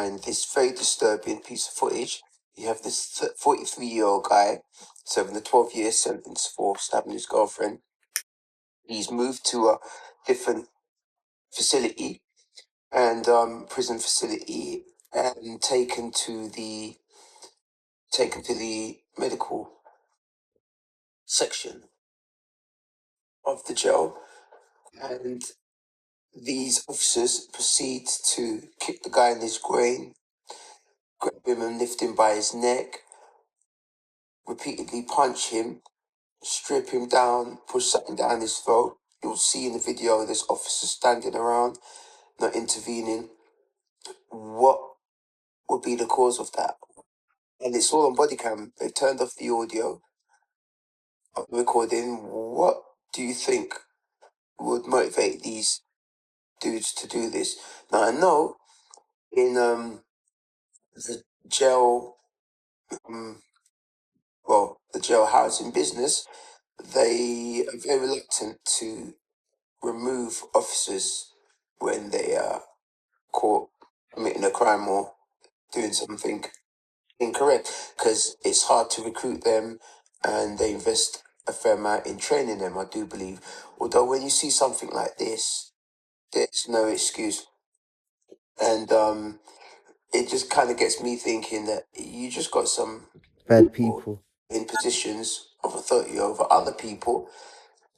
behind this very disturbing piece of footage. You have this 43-year-old guy serving a 12-year sentence for stabbing his girlfriend. He's moved to a different facility and prison facility, and taken to the medical section of the jail, and these officers proceed to kick the guy in his groin, grab him and lift him by his neck, repeatedly punch him, strip him down, push something down his throat. You'll see in the video there's officers standing around, not intervening. What would be the cause of that? And it's all on body cam. They've turned off the audio of the recording. What do you think would motivate these dudes to do this? Now, I know in the jail, the jail housing business, they are very reluctant to remove officers when they are caught committing a crime or doing something incorrect, because it's hard to recruit them, and they invest a fair amount in training them, I do believe. Although when you see something like this, there's no excuse. And it just kind of gets me thinking that you just got some bad people in positions of authority over other people.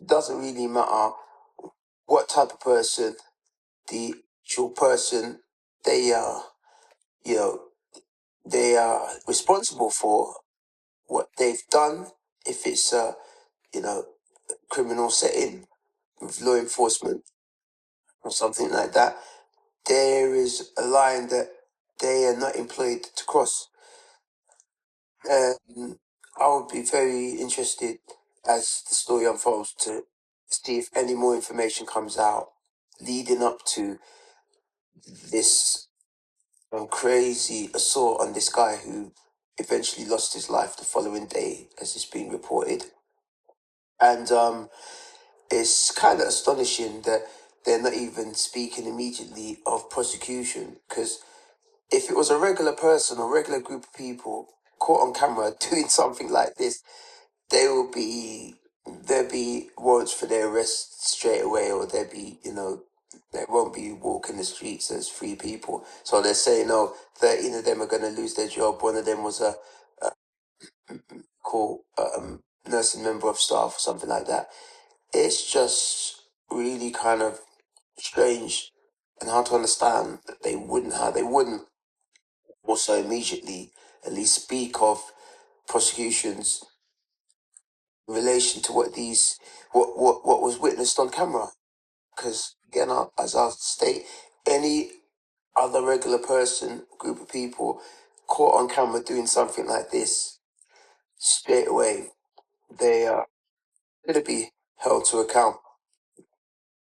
Doesn't really matter what type of person, the actual person they are, they are responsible for what they've done. If it's a, criminal setting with law enforcement or something like that, there is a line that they are not employed to cross. I would be very interested, as the story unfolds, to see if any more information comes out leading up to this crazy assault on this guy who eventually lost his life the following day, as it's been reported. And it's kind of astonishing that they're not even speaking immediately of prosecution, because if it was a regular person or regular group of people caught on camera doing something like this, there'll be warrants for their arrest straight away, or they won't be walking the streets as free people. So they're saying, 13 of them are going to lose their job. One of them was a nursing member of staff or something like that. It's just really kind of strange and hard to understand that they wouldn't also immediately at least speak of prosecutions in relation to what was witnessed on camera. Because again, as I'll state, any other regular person, group of people caught on camera doing something like this, straight away they are going to be held to account.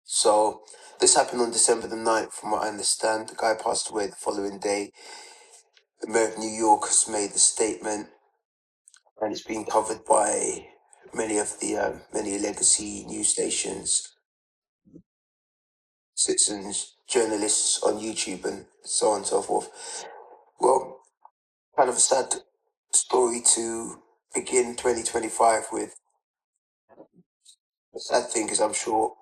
So this happened on December the 9th, from what I understand. The guy passed away the following day. The mayor of New York has made a statement, and it's been covered by many legacy news stations, citizens, journalists on YouTube, and so on and so forth. Well, kind of a sad story to begin 2025 with. The sad thing is, I'm sure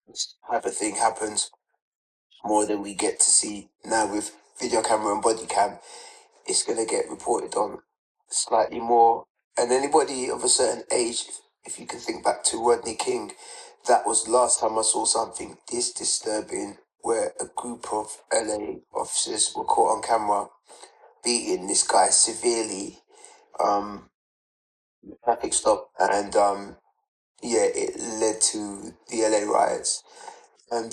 this type of thing happens more than we get to see now with video camera and body cam. It's going to get reported on slightly more. And anybody of a certain age, if you can think back to Rodney King, that was the last time I saw something this disturbing, where a group of LA officers were caught on camera beating this guy severely, traffic stop, and it led to the LA riots. And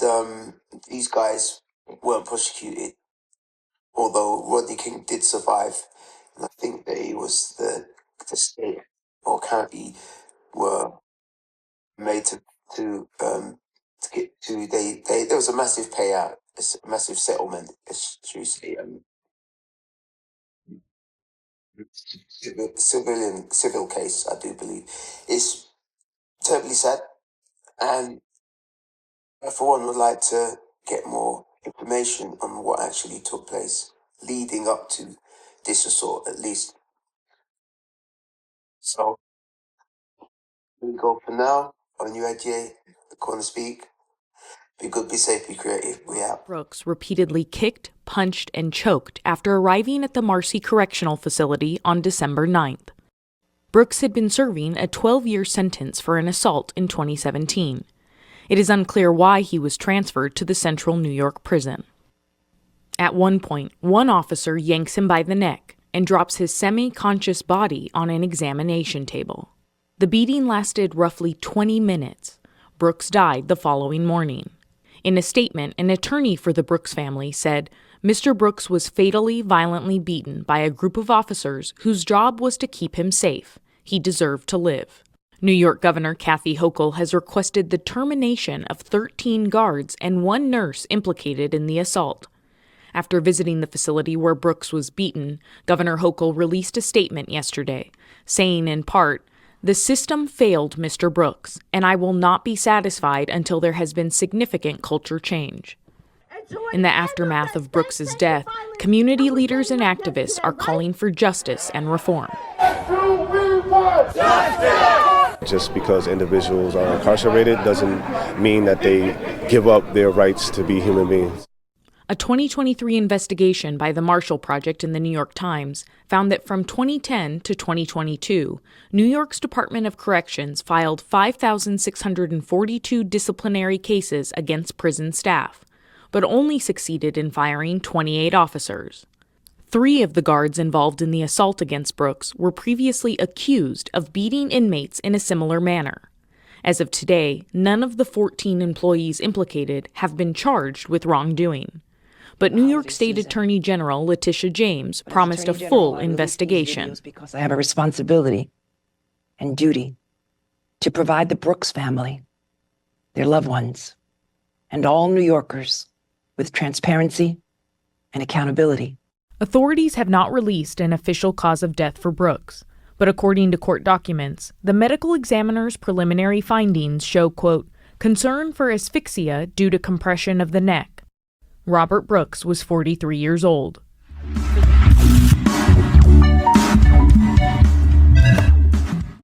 these guys weren't prosecuted, although Rodney King did survive. And I think that it was the state or county were made to get to there was a massive payout, a massive settlement, should we say, civil case, I do believe. It's terribly sad, and I for one would like to get more information on what actually took place. leading up to this assault, at least. So, here we go for now. On UIGA, the CornerSpeak. Be good, be safe, be creative. We out. Brooks repeatedly kicked, punched, and choked after arriving at the Marcy Correctional Facility on December 9th. Brooks had been serving a 12-year sentence for an assault in 2017. It is unclear why he was transferred to the Central New York prison. At one point, one officer yanks him by the neck and drops his semi-conscious body on an examination table. The beating lasted roughly 20 minutes. Brooks died the following morning. In a statement, an attorney for the Brooks family said, Mr. Brooks was fatally, violently beaten by a group of officers whose job was to keep him safe. He deserved to live. New York Governor Kathy Hochul has requested the termination of 13 guards and one nurse implicated in the assault. After visiting the facility where Brooks was beaten, Governor Hochul released a statement yesterday, saying in part, "The system failed Mr. Brooks, and I will not be satisfied until there has been significant culture change." In the aftermath of Brooks's death, community leaders and activists are calling for justice and reform. Just because individuals are incarcerated doesn't mean that they give up their rights to be human beings. A 2023 investigation by the Marshall Project in the New York Times found that from 2010 to 2022, New York's Department of Corrections filed 5,642 disciplinary cases against prison staff, but only succeeded in firing 28 officers. 3 of the guards involved in the assault against Brooks were previously accused of beating inmates in a similar manner. As of today, none of the 14 employees implicated have been charged with wrongdoing. But New York State Attorney General Letitia James promised a full investigation. Because I have a responsibility and duty to provide the Brooks family, their loved ones, and all New Yorkers with transparency and accountability. Authorities have not released an official cause of death for Brooks, but according to court documents, the medical examiner's preliminary findings show, quote, concern for asphyxia due to compression of the neck. Robert Brooks was 43 years old.